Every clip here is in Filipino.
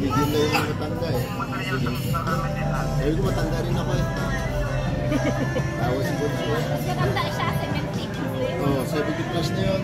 Bigyan na yung matanda eh. Sabi ko matanda rin ako eh. Tawa si Bunso eh. Mas matanda siya, 70. Oo, 70 plus na yun.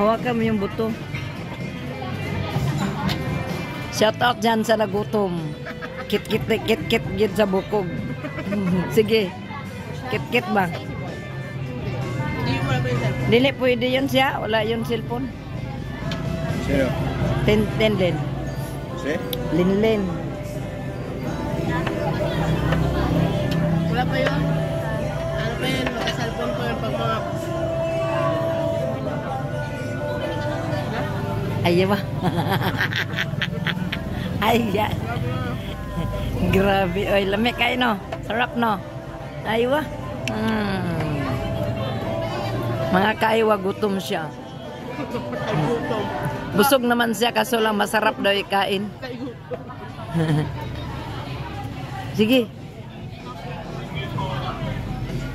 Hawakan mo yung buto. Shout out dyan sa nagutom. Kit gid sa bukog. Sige. Kit ba? Dili pwede yun siya. Wala yun cellphone. Sino? Linlin. Si? Linlin. Wala pa yun. Ano pa yun? Magka-cellphone ko yung pag-mga... Ay, ba? Ay, yan. Grabe. Oy, lamig kayo, no? Sarap, no? Ay, ba? Mga kaiwa, gutom siya. Busog naman siya, kaso lang masarap daw ikain. Sige.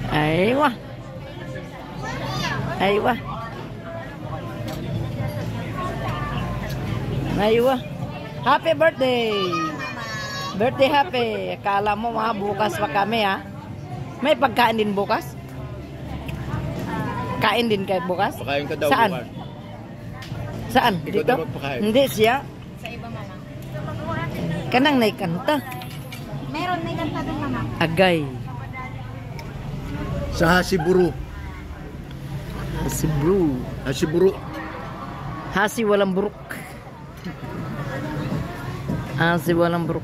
Ay, ba? Ay, ba? Aywa. Happy birthday! Birthday happy! Akala mo mga bukas pa kami ha? May pagkain din bukas? Kain din kayo bukas? Pakain ka daw Saan? bukas. Saan? Ikaw Dito? daw magpakain. Hindi siya. Sa iba man lang. Kanang naikanta. Meron na kanta doon, mama. Agay. Sa Hasiburu. Hasi bro. Hasiburu. Hasi walang buruk. Hasi walang buruk.